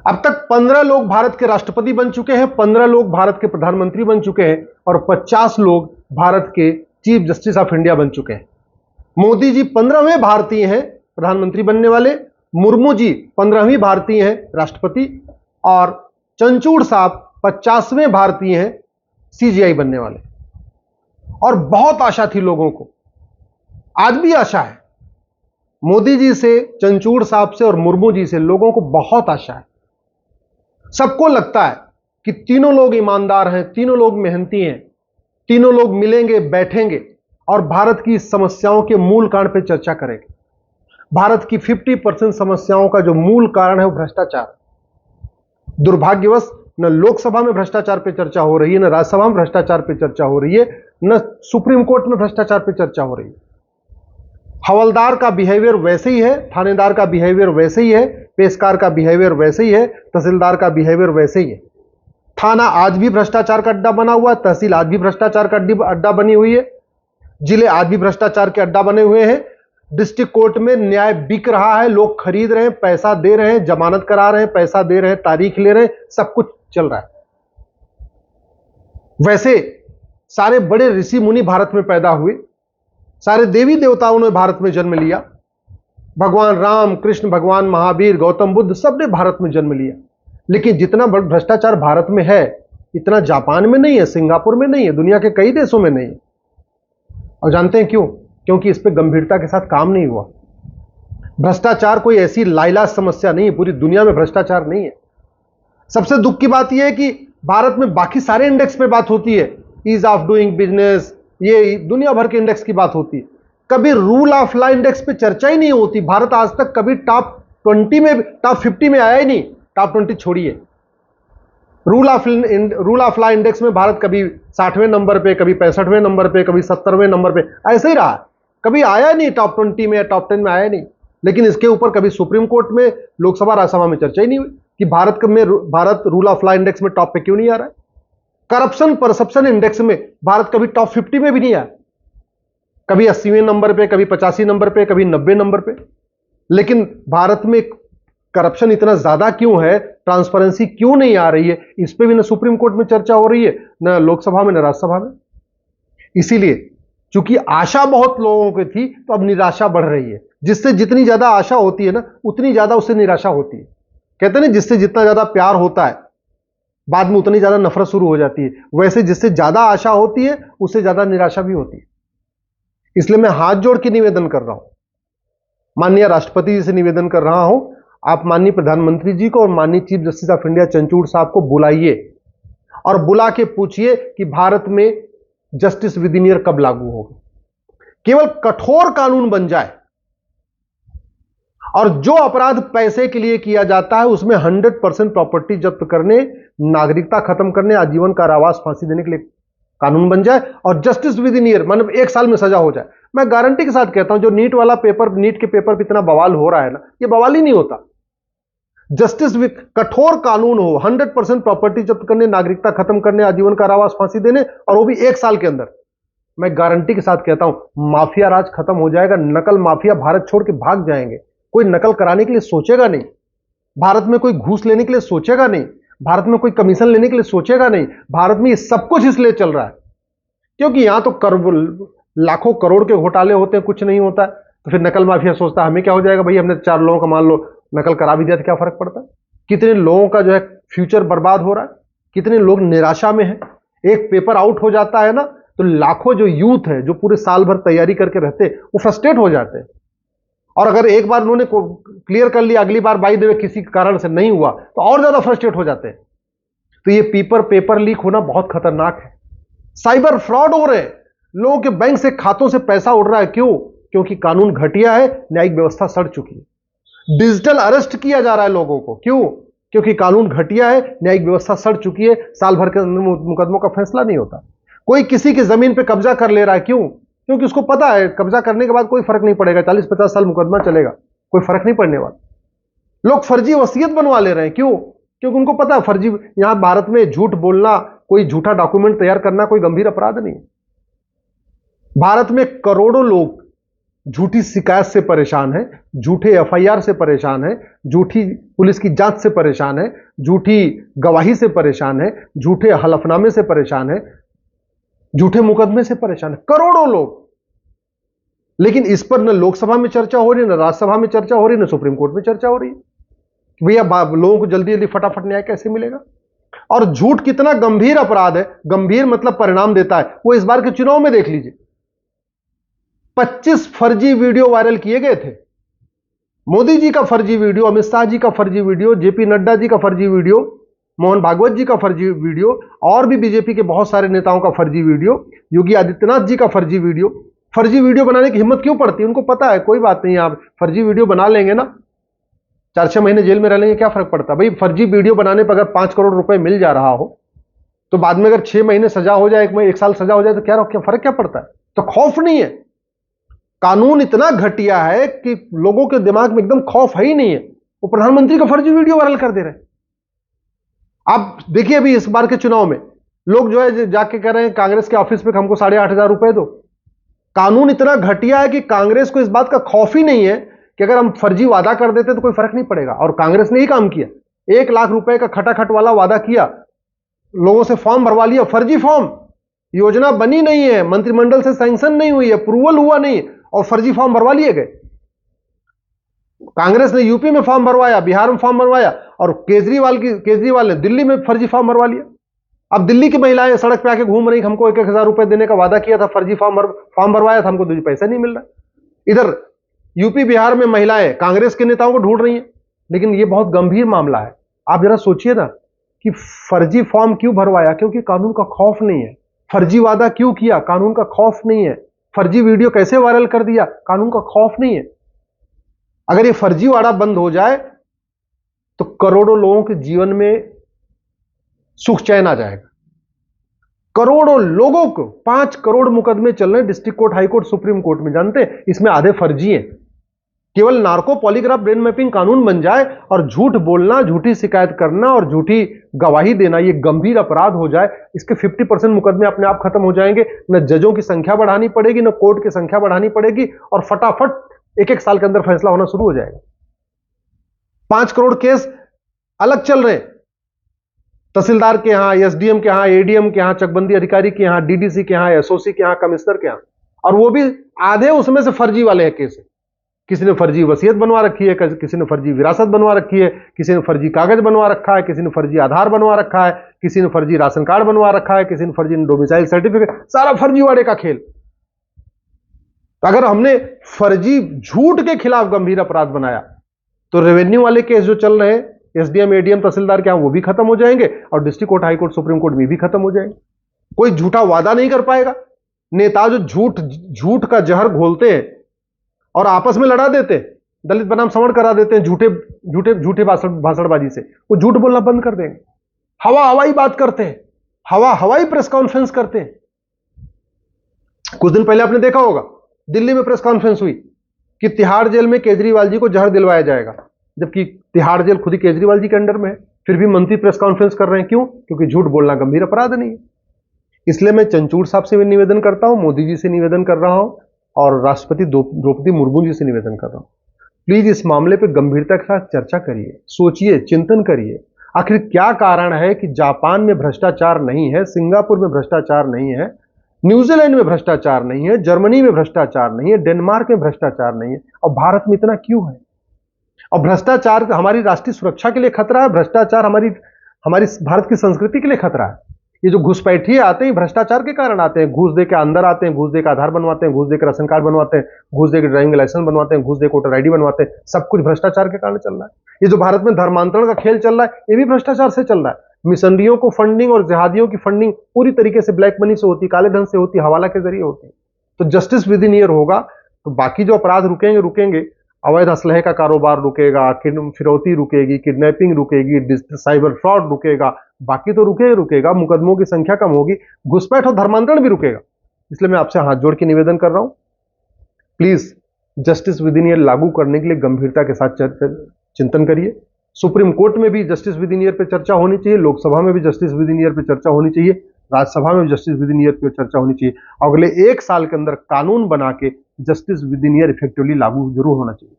अब तक 15 लोग भारत के राष्ट्रपति बन चुके हैं, 15 लोग भारत के प्रधानमंत्री बन चुके हैं और 50 लोग भारत के चीफ जस्टिस ऑफ इंडिया बन चुके हैं। मोदी जी 15वें भारतीय हैं प्रधानमंत्री बनने वाले, मुर्मू जी 15वीं भारतीय हैं राष्ट्रपति और चंचूड़ साहब 50वें भारतीय हैं सीजीआई बनने वाले। और बहुत आशा थी लोगों को, आज भी आशा है। मोदी जी से, चंचूड़ साहब से और मुर्मू जी से लोगों को बहुत आशा है। सबको लगता है कि तीनों लोग ईमानदार हैं, तीनों लोग मेहनती हैं, तीनों लोग मिलेंगे, बैठेंगे और भारत की समस्याओं के मूल कारण पर चर्चा करेंगे। भारत की 50% समस्याओं का जो मूल कारण है वो भ्रष्टाचार। दुर्भाग्यवश न लोकसभा में भ्रष्टाचार पे चर्चा हो रही है, न राज्यसभा में भ्रष्टाचार पे चर्चा हो रही है, न सुप्रीम कोर्ट में भ्रष्टाचार पे चर्चा हो रही है। हवलदार का बिहेवियर वैसे ही है, थानेदार का बिहेवियर वैसे ही है, पेशकार का बिहेवियर वैसे ही है, तहसीलदार का बिहेवियर वैसे ही है। थाना आज भी भ्रष्टाचार का अड्डा बना हुआ है, तहसील आज भी भ्रष्टाचार का अड्डा बनी हुई है, जिले आज भी भ्रष्टाचार के अड्डा बने हुए हैं। डिस्ट्रिक्ट कोर्ट में न्याय बिक रहा है, लोग खरीद रहे हैं, पैसा दे रहे हैं, जमानत करा रहे हैं, पैसा दे रहे हैं, तारीख ले रहे हैं, सब कुछ चल रहा है। वैसे सारे बड़े ऋषि मुनि भारत में पैदा हुए, सारे देवी देवताओं ने भारत में जन्म लिया, भगवान राम, कृष्ण, भगवान महावीर, गौतम बुद्ध, सबने भारत में जन्म लिया। लेकिन जितना भ्रष्टाचार भारत में है इतना जापान में नहीं है, सिंगापुर में नहीं है, दुनिया के कई देशों में नहीं है। और जानते हैं क्यों? क्योंकि इस पर गंभीरता के साथ काम नहीं हुआ। भ्रष्टाचार कोई ऐसी लाइलाज समस्या नहीं है, पूरी दुनिया में भ्रष्टाचार नहीं है। सबसे दुख की बात यह है कि भारत में बाकी सारे इंडेक्स पे बात होती है, ईज ऑफ डूइंग बिजनेस, ये दुनिया भर के इंडेक्स की बात होती है, कभी रूल ऑफ लॉ इंडेक्स पे चर्चा ही नहीं होती। भारत आज तक कभी टॉप 20 में, टॉप 50 में आया ही नहीं। टॉप 20 छोड़िए, रूल ऑफ लॉ इंडेक्स में भारत कभी 60वें नंबर पे, कभी 65वें नंबर पे, कभी 70वें नंबर पे, ऐसे ही रहा, कभी आया नहीं टॉप 20 में या टॉप 10 में आया नहीं। लेकिन इसके ऊपर कभी सुप्रीम कोर्ट में, लोकसभा, राज्यसभा में चर्चा ही नहीं हुई कि Bharat rule of law index में टॉप पे क्यों नहीं आ रहा है। करप्शन परसेप्शन इंडेक्स में भारत कभी टॉप 50 में भी नहीं आया, कभी 80वें नंबर पे, कभी 85 नंबर पे, कभी 90 नंबर पे। लेकिन भारत में करप्शन इतना ज्यादा क्यों है, ट्रांसपेरेंसी क्यों नहीं आ रही है, इस पे भी ना सुप्रीम कोर्ट में चर्चा हो रही है, ना लोकसभा में, ना राज्यसभा में। इसीलिए चूंकि आशा बहुत लोगों की थी तो अब निराशा बढ़ रही है। जिससे जितनी ज्यादा आशा होती है ना, उतनी ज्यादा उससे निराशा होती है। कहते हैं ना, जिससे जितना ज्यादा प्यार होता है बाद में उतनी ज्यादा नफरत शुरू हो जाती है। वैसे जिससे ज्यादा आशा होती है उससे ज्यादा निराशा भी होती है। इसलिए मैं हाथ जोड़ के निवेदन कर रहा हूं, माननीय राष्ट्रपति जी से निवेदन कर रहा हूं, आप माननीय प्रधानमंत्री जी को और माननीय चीफ जस्टिस ऑफ इंडिया चंचूड़ साहब को बुलाइए और बुला के पूछिए कि भारत में जस्टिस विद इन ईयर कब लागू होगा। केवल कठोर कानून बन जाए और जो अपराध पैसे के लिए किया जाता है उसमें 100% प्रॉपर्टी जब्त करने, नागरिकता खत्म करने, आजीवन कारावास, फांसी देने के लिए कानून बन जाए और जस्टिस विद इन ईयर, मतलब 1 साल में सजा हो जाए। मैं गारंटी के साथ कहता हूं, जो नीट वाला पेपर, नीट के पेपर पे इतना बवाल हो रहा है ना, ये बवाल ही नहीं होता। जस्टिस विद कठोर कानून हो, 100% प्रॉपर्टी जब्त करने, नागरिकता खत्म करने, आजीवन कारावास, फांसी देने, और वो भी 1 साल के अंदर। मैं गारंटी के साथ कहता हूं माफिया राज खत्म हो जाएगा। नकल माफिया भारत छोड़ के भाग जाएंगे। कोई नकल कराने के लिए सोचेगा नहीं, भारत में कोई घूस लेने के लिए सोचेगा नहीं, भारत में कोई कमीशन लेने के लिए सोचेगा नहीं। भारत में ये सब कुछ इसलिए चल रहा है क्योंकि यहां तो लाखों करोड़ के घोटाले होते हैं, कुछ नहीं होता है। तो फिर नकल माफिया सोचता है हमें क्या हो जाएगा भाई, हमने 4 लोगों का मान लो नकल करा भी दिया तो क्या फर्क पड़ता है। कितने लोगों का जो है फ्यूचर बर्बाद हो रहा है, कितने लोग निराशा में हैं। एक पेपर आउट हो जाता है ना तो लाखों जो यूथ है, जो पूरे साल भर तैयारी करके रहते हैं, वो फ्रस्ट्रेट हो जाते हैं। और अगर एक बार उन्होंने क्लियर कर लिया, अगली बार बाई द वे किसी कारण से नहीं हुआ तो और ज्यादा फ्रस्ट्रेट हो जाते हैं। तो ये पेपर लीक होना बहुत खतरनाक है। साइबर फ्रॉड हो रहे हैं, लोगों के बैंक से, खातों से पैसा उड़ रहा है। क्यों? क्योंकि कानून घटिया है, न्यायिक व्यवस्था सड़ चुकी है। डिजिटल अरेस्ट किया जा रहा है लोगों को। क्यों? क्योंकि कानून घटिया है, न्यायिक व्यवस्था सड़ चुकी है, साल भर के अंदर मुकदमों का फैसला नहीं होता। कोई किसी की जमीन पे कब्जा कर ले रहा है। क्यों? क्योंकि उसको पता है कब्जा करने के बाद कोई फर्क नहीं पड़ेगा, 40-50 साल मुकदमा चलेगा, कोई फर्क नहीं पड़ने वाला। लोग फर्जी वसीयत बनवा ले रहे हैं। क्यों? क्योंकि उनको पता है फर्जी, यहां भारत में झूठ बोलना, कोई झूठा डॉक्यूमेंट तैयार करना कोई गंभीर अपराध नहीं है। भारत में करोड़ों लोग झूठी शिकायत से परेशान है, झूठे एफआईआर से परेशान है, झूठी पुलिस की जांच से परेशान है, झूठी गवाही से परेशान है, झूठे हलफनामे से परेशान है, झूठे मुकदमे से परेशान है, करोड़ों लोग। लेकिन इस पर न लोकसभा में चर्चा हो रही, न राज्यसभा में चर्चा हो रही, न सुप्रीम कोर्ट में चर्चा हो रही। भैया लोगों को जल्दी जल्दी फटाफट न्याय कैसे मिलेगा? और झूठ कितना गंभीर अपराध है, गंभीर मतलब परिणाम देता है, वो इस बार के चुनाव में देख लीजिए। 25 फर्जी वीडियो वायरल किए गए थे। मोदी जी का फर्जी वीडियो, अमित शाह जी का फर्जी वीडियो, जेपी नड्डा जी का फर्जी वीडियो, मोहन भागवत जी का फर्जी वीडियो, और भी बीजेपी के बहुत सारे नेताओं का फर्जी वीडियो, योगी आदित्यनाथ जी का फर्जी वीडियो। फर्जी वीडियो बनाने की हिम्मत क्यों पड़ती है? उनको पता है कोई बात नहीं, आप फर्जी वीडियो बना लेंगे ना, 4-6 महीने जेल में रह लेंगे, क्या फर्क पड़ता है भाई? फर्जी वीडियो बनाने पर अगर 5 करोड़ रुपए मिल जा रहा हो तो बाद में अगर 6 महीने सजा हो जाए, 1 साल सजा हो जाए तो क्या फर्क क्या पड़ता है? तो खौफ नहीं है। कानून इतना घटिया है कि लोगों के दिमाग में एकदम खौफ है ही नहीं है। वो प्रधानमंत्री का फर्जी वीडियो वायरल कर दे रहे हैं। आप देखिए अभी इस बार के चुनाव में लोग जो है जाके कह रहे हैं कांग्रेस के ऑफिस में हमको 8,500 रुपए दो। कानून इतना घटिया है कि कांग्रेस को इस बात का खौफ ही नहीं है कि अगर हम फर्जी वादा कर देते तो कोई फर्क नहीं पड़ेगा। और कांग्रेस ने ही काम किया, 1 लाख रुपए का खटाखट वाला वादा किया, लोगों से फॉर्म भरवा लिया, फर्जी फॉर्म, योजना बनी नहीं है, मंत्रिमंडल से सैंक्शन नहीं हुई है, अप्रूवल हुआ नहीं, और फर्जी फॉर्म भरवा लिए गए। कांग्रेस ने यूपी में फॉर्म भरवाया, बिहार में फॉर्म भरवाया, और केजरीवाल ने दिल्ली में फर्जी फॉर्म भरवा लिया। अब दिल्ली की महिलाएं सड़क पे आके घूम रही, हमको 1,000 रुपए देने का वादा किया था, फर्जी फॉर्म भरवाया था, हमको तो पैसा नहीं मिल रहा। इधर यूपी बिहार में महिलाएं कांग्रेस के नेताओं को ढूंढ रही हैं। लेकिन यह बहुत गंभीर मामला है। आप जरा सोचिए ना कि फर्जी फॉर्म क्यों भरवाया? क्योंकि कानून का खौफ नहीं है। फर्जी वादा क्यों किया? कानून का खौफ नहीं है। फर्जी वीडियो कैसे वायरल कर दिया? कानून का खौफ नहीं है। अगर ये फर्जीवाड़ा बंद हो जाए तो करोड़ों लोगों के जीवन में सुख चैन आ जाएगा। करोड़ों लोगों को, 5 करोड़ मुकदमे चल रहे हैं district court, high court, supreme court में। जानते हैं इसमें आधे फर्जी हैं। केवल नार्को पॉलीग्राफ ब्रेन मैपिंग कानून बन जाए और झूठ बोलना, झूठी शिकायत करना और झूठी गवाही देना ये गंभीर अपराध हो जाए, इसके 50% मुकदमे अपने आप खत्म हो जाएंगे। न जजों की संख्या बढ़ानी पड़ेगी, न कोर्ट की संख्या बढ़ानी पड़ेगी, और फटाफट 1-1 साल के अंदर फैसला होना शुरू हो जाएगा। 5 करोड़ केस अलग चल रहे हैं, तहसीलदार के यहां, एसडीएम के यहां, एडीएम के यहां, चकबंदी अधिकारी के यहां, डीडीसी के यहां, एसओसी के यहां, कमिश्नर के यहां, और वो भी आधे उसमें से फर्जी वाले हैं केस। किसी ने फर्जी वसीयत बनवा रखी है, किसी ने फर्जी विरासत बनवा रखी है, किसी ने फर्जी कागज बनवा रखा है, किसी ने फर्जी आधार बनवा रखा है, किसी ने फर्जी राशन कार्ड बनवा रखा है, किसी ने फर्जी डोमिसाइल सर्टिफिकेट, सारा फर्जीवाड़े का खेल। तो अगर हमने फर्जी झूठ के खिलाफ गंभीर अपराध बनाया तो रेवेन्यू वाले केस जो चल रहे हैं एसडीएम, एडीएम, तहसीलदार के यहां, वो भी खत्म हो जाएंगे, और district court, high court, supreme court में भी खत्म हो जाएंगे। कोई झूठा वादा नहीं कर पाएगा। नेता जो झूठ का जहर घोलते हैं और आपस में लड़ा देते हैं, दलित बनाम सवर्ण करा देते हैं झूठे भाषणबाजी से, वो झूठ बोलना बंद कर देंगे। हवाई बात करते हैं, हवाई प्रेस कॉन्फ्रेंस करते हैं। कुछ दिन पहले आपने देखा होगा दिल्ली में प्रेस कॉन्फ्रेंस हुई कि तिहाड़ जेल में केजरीवाल जी को जहर दिलवाया जाएगा, जबकि तिहाड़ जेल खुद ही केजरीवाल जी के अंडर में है, फिर भी मंत्री प्रेस कॉन्फ्रेंस कर रहे हैं। क्यों? क्योंकि झूठ बोलना गंभीर अपराध नहीं है। इसलिए मैं चंचूड़ साहब से भी निवेदन करता हूं, मोदी जी से निवेदन कर रहा हूं, और राष्ट्रपति द्रौपदी मुर्मू जी से निवेदन कर रहा हूं, प्लीज इस मामले पर गंभीरता के साथ चर्चा करिए, सोचिए, चिंतन करिए। आखिर क्या कारण है कि जापान में भ्रष्टाचार नहीं है, सिंगापुर में भ्रष्टाचार नहीं है, न्यूजीलैंड में भ्रष्टाचार नहीं है, जर्मनी में भ्रष्टाचार नहीं है, डेनमार्क में भ्रष्टाचार नहीं है, और भारत में इतना क्यों है? और भ्रष्टाचार हमारी राष्ट्रीय सुरक्षा के लिए खतरा है, भ्रष्टाचार हमारी भारत की संस्कृति के लिए खतरा है। ये जो घुसपैठिए आते हैं भ्रष्टाचार के कारण आते हैं, घूस दे के अंदर आते हैं, घूस दे के आधार बनवाते हैं, घूस दे के राशन कार्ड बनवाते हैं, घूस दे के ड्राइविंग लाइसेंस बनवाते हैं, घूस दे के वोटर आईडी बनवाते हैं, सब कुछ भ्रष्टाचार के कारण चल रहा है। ये जो भारत में धर्मांतरण का खेल चल रहा है, ये भी भ्रष्टाचार से चल रहा है। मिशनरियों को फंडिंग और जिहादियों की फंडिंग पूरी तरीके से ब्लैक मनी से होती, काले धन से होती, हवाला के जरिए होती। तो जस्टिस विद इन ईयर होगा तो बाकी जो अपराध रुकेंगे, अवैध असलहे का कारोबार रुकेगा, फिरौती रुकेगी, किडनैपिंग रुकेगी, साइबर फ्रॉड रुकेगा, बाकी तो रुकेगा, मुकदमों की संख्या कम होगी, घुसपैठ और धर्मांतरण भी रुकेगा। इसलिए मैं आपसे हाथ जोड़ के निवेदन कर रहा हूं, please justice with in year लागू करने के लिए गंभीरता के साथ चिंतन करिए। सुप्रीम कोर्ट में भी जस्टिस विद इन ईयर पे चर्चा होनी चाहिए, लोकसभा में भी जस्टिस विद इन ईयर पे चर्चा होनी चाहिए, राज्यसभा में भी जस्टिस विद इन ईयर पे चर्चा होनी चाहिए। अगले 1 साल के अंदर कानून बना के justice with in year effectively लागू जरूर होना चाहिए।